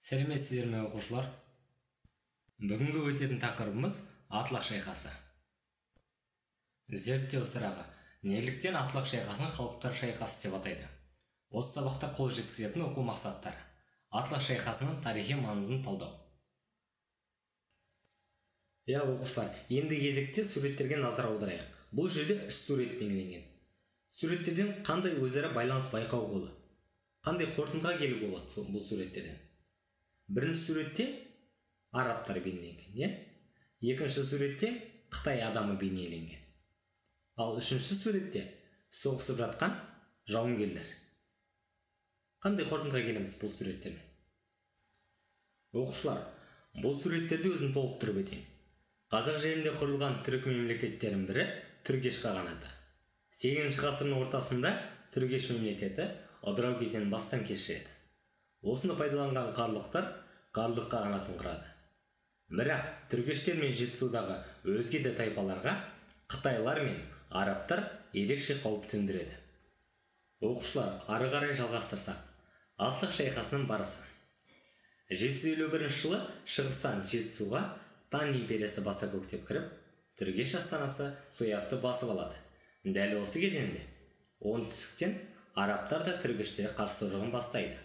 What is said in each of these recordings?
Сәлеметсіздер ме оқушылар? Бүгінгі өтетін тақырыбымыз Атлах шайқасы. Зерттеу сұрағы: неліктен Атлах шайқасын халықтар шайқасы деп атайды? Осы сабақта қол жеткізетін оқу мақсаттары: Атлах шайқасының тарихи маңызын талдау. Оқушылар, енді кезекте суреттерге назар аударайық. Бұл жерде 3 сурет бейнеленген. Суреттерден қандай өзара байланыс байқауға болады? Қандай қорытындыға келуге болады бұл суреттерден? Бірінші суретте арабтар бейнеленген, екінші суретте Қытай адамы бейнеленген. Ал үшінші суретте соғысып жатқан жауынгерлер. Қандай қорытындыға келеміз бұл суреттермен? Оқушылар, бұл суреттерді өзін толықтырып өтейін. Қазақ жерінде құрылған түрік мемлекеттерінің бірі Түргеш қағанаты. 8 ғасырдың ортасында Түргеш мемлекеті ыдырау кезеңін бастан кешіреді. Осыны пайдаланған қарлықтар қарлық қағанатын құрады. Бірақ түргештер мен Жетісудағы өзге де тайпаларға қытайлар мен арабтар ерекше қауіп төндіреді. Оқушылар, ары қарай жалғастырсақ, Атлах шайқасының барысы. 751 жылы шығыстан Жетісуға Тан империясы баса көктеп кіріп, Түргеш астанасы Суябты басып алады. Дәл осы кезеңде оңтүстіктен арабтар да түргештерге қарсы соғым бастайды.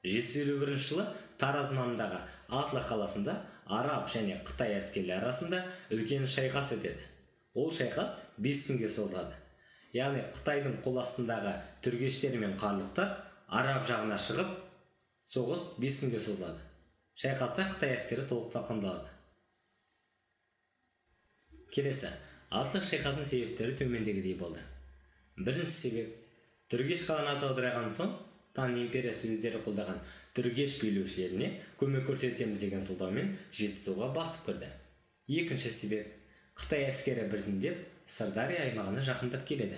751 жылы Тараз маңындағы Атлах қаласында араб және Қытай әскерлері арасында үлкен шайқас өтеді. Ол шайқас 5 күнге созылады. Яғни Қытайдың қол астындағы түргештер мен қарлықтар араб жағына шығып, соғыс 5 күнге созылады. Шайқаста Қытай әскері толық талқандалады. Келесі, Атлах шайқасының себептері төмендегідей болды. Бірінші себеп: Түргеш қағанаты ыдыраған соң, Тан империясы өздері қолдаған түргеш билеушілеріне көмек көрсетеміз деген сылтаумен Жетісуға басып кірді. Екінші себеп: Қытай әскері біртіндеп Сырдария аймағына жақындап келеді.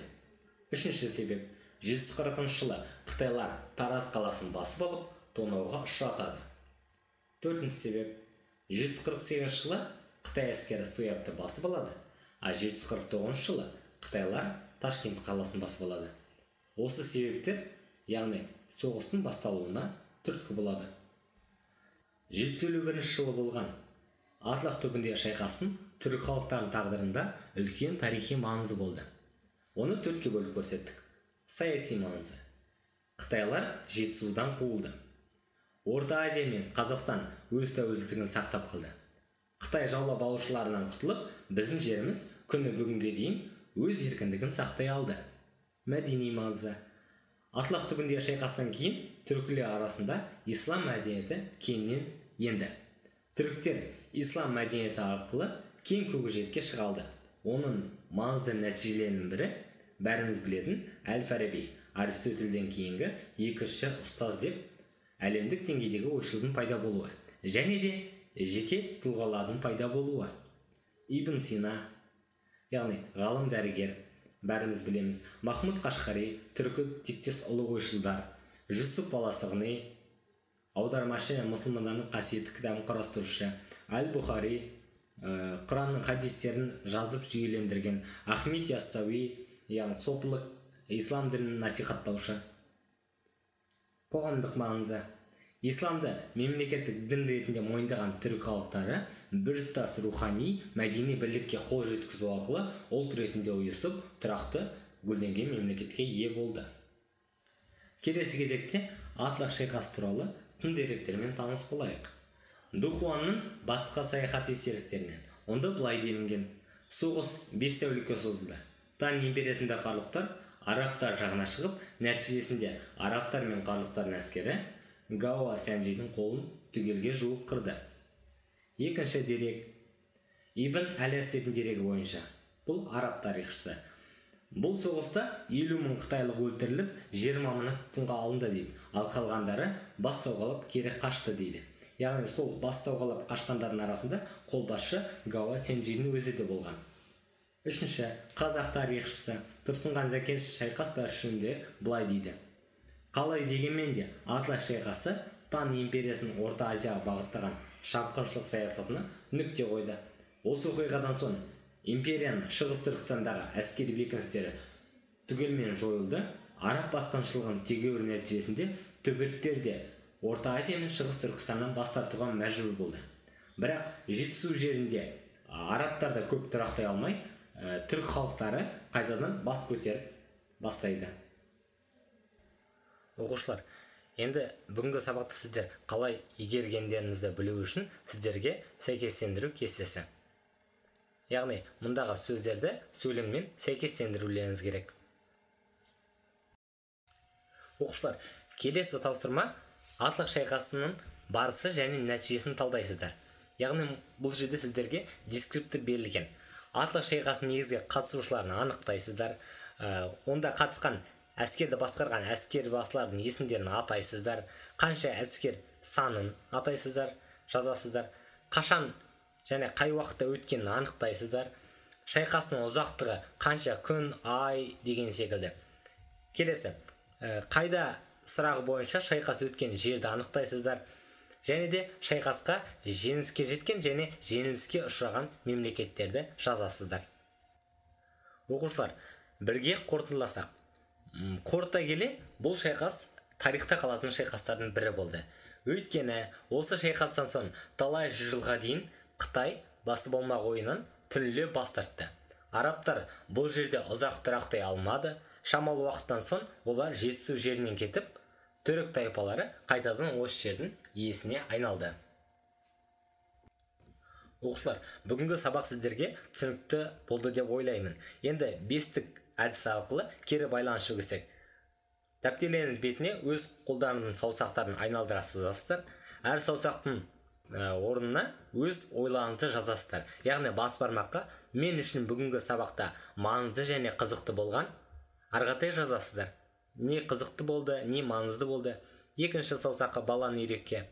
Үшінші себеп: 140 жылы Қытайлар Тараз қаласын басып алып, тонауға ұшыратады. Төртінші себеп: 148 жылы Қытай әскері Суябты басып алады, а 749 жылы Қытайлар Ташкент қаласын басып алады. Осы себептер, яғни соғыстың басталуына түрткі болады. 751 жылы болған Атлах түбіндегі шайқастың түрік халықтарының тағдырында үлкен тарихи маңызы болды. Оны төртке бөліп көрсеттік. Саяси маңызы: Қытайлар Жетісудан қуылды. Орта Азия мен Қазақстан өз тәуелсіздігін сақтап қалды. Қытай жаулап алушыларынан құтылып, біздің жеріміз күні бүгінге дейін өз еркіндігін сақтай алды. Мәдени маңызы: Атлах түбіндегі шайқастан кейін түркілер арасында ислам мәдениеті кеңінен енді. Түріктер ислам мәдениеті арқылы кең көкжиекке шыға алды. Оның маңызды нәтижелерінің бірі бәріміз білетін Әл-Фараби, Аристотельден кейінгі екінші ұстаз деп әлемдік деңгейдегі ойшылдың пайда болуы, және де жеке тұлғалардың пайда болуы. Ибн Сина, яғни ғалым дәрігер, бәріміз білеміз. Махмуд Қашқари, түркі тектес ұлы ойшылдар. Жүсіп Баласығни, аудармашы және мұсылмандардың қасиетті кітабын құрастырушы. Әл-Бұхари, Құранның хадистерін жазып жүйелендірген. Ахмед Яссауи, яғни сопылық ислам дінін насихаттаушы. Қоғамдық маңызы: исламды мемлекеттік дін ретінде мойындаған түрік халықтары біртұтас рухани, мәдени бірлікке қол жеткізу арқылы ұлт ретінде ұйысып, тұрақты гүлденген мемлекетке ие болды. Келесі кезекте Атлах шайқасы туралы тың деректермен таныс болайық. Духуанның батысқа саяхат естеліктерінен. Онда былай делінген: соғыс 5 тәулікке созылды. Тан империясында қарлықтар арабтар жағына шығып, нәтижесінде арабтар мен қарлықтардың әскері Гао Сянжидің қолын түгелге жуық қырды. Екінші дерек: Ибн Әл-Асирдің дерегі бойынша, бұл араб тарихшысы, бұл соғыста 50 мың қытайлық өлтіріліп, 20 мыңы тұтқынға алынды дейді, ал қалғандары бас сауғалап кері қашты дейді. Яғни сол бас сауғалап қашқандардың арасында қолбасшы Гао Сянжидің өзі де болған. Үшінші, қазақ тарихшысы Тұрсынхан Зәкенов шайқас барысында былай дейді: қалай дегенмен де Атлах шайқасы Тан империясының Орта Азияға бағыттаған шапқыншылық саясатына нүкте қойды. Осы оқиғадан соң империяның шығыс Түркістандағы әскери бекіністері түгелмен жойылды. Араб басқыншылығының тегеурі нәтижесінде түбірттер де Орта Азия мен Шығыс Түркістаннан бас тартуға мәжбүр болды. Бірақ жетісу жерінде арабтар да көп тұрақтай алмай, түрік халықтары қайтадан бас көтеріп бастайды. Оқушылар, енді бүгінгі сабақта сіздер қалай игергендеріңізді білу үшін сіздерге сәйкестендіру кестесі. Яғни, мұндағы сөздерді сөйлеммен сәйкестендірулеріңіз керек. Оқушылар, келесі тапсырма атлық шайқасының барысы және нәтижесін талдайсыздар. Яғни, бұл жерде сіздерге дескриптив берілген. Атлық шайқасының негізгі қатысушыларын анықтайсыздар. Онда қатысқан әскерді басқарған әскербасылардың есімдерін атайсыздар. Қанша әскер санын атайсыздар, жазасыздар. Қашан және қай уақытта өткенін анықтайсыздар. Шайқасының ұзақтығы қанша күн, ай деген секілді. Келесі, қайда сұрағы бойынша шайқас өткен жерді анықтайсыздар. Және де шайқасқа жеңіске жеткен және жеңіліске ұшыраған мемлекеттерді жазасыздар. Оқушылар, бірге қорытындыласақ. Қорыта келе, бұл шайқас тарихта қалатын шайқастардың бірі болды. Өйткені осы шайқастан соң талай жылға дейін Қытай басы болмақ ойынан түрлі бас тартты. Арабтар бұл жерде ұзақ тұрақтай алмады. Шамалы уақыттан соң олар жетісу жерінен кетіп, түрік тайпалары қайтадан осы жердің иесіне айналды. Оқушылар, бүгінгі сабақ сіздерге түсінікті болды деп ойлаймын. Енді бестік әдісі арқылы кері байланыс жүргізсек. Дәптерлеріңіз бетіне өз қолдарыңыздың саусақтарын айналдырасыздар. Әр саусақтың орнына өз ойларыңызды жазасыздар. Яғни бас бармаққа мен үшін бүгінгі сабақта маңызды және қызықты болған арғатай жазасыздар. Не қызықты болды, не маңызды болды. Екінші саусаққа баланы үйрекке.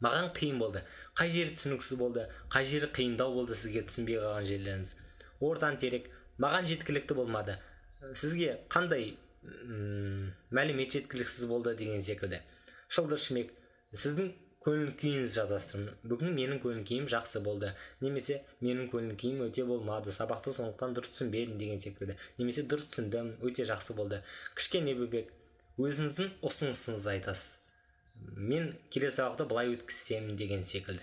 Маған қиын болды. Қай жері түсініксіз болды, қай жері қиындау болды сізге түсінбей қалған жерлеріңіз. Ортан терек. Маған жеткілікті болмады. Сізге қандай мәлімет жеткіліксіз болды деген секілді. Шылдыр шүмек. Сіздің көңіл күйіңіз жазасыздар. Бүгін менің көңіл күйім жақсы болды. Немесе менің көңіл күйім өте болмады. Сабақты сондықтан дұрыс түсінбедім деген секілді. Немесе дұрыс түсіндім, өте жақсы болды. Кішкене бөбек, өзіңіздің ұсынысыңызды айтасыз. Мен келесі сабақты былай өткізсем деген секілді.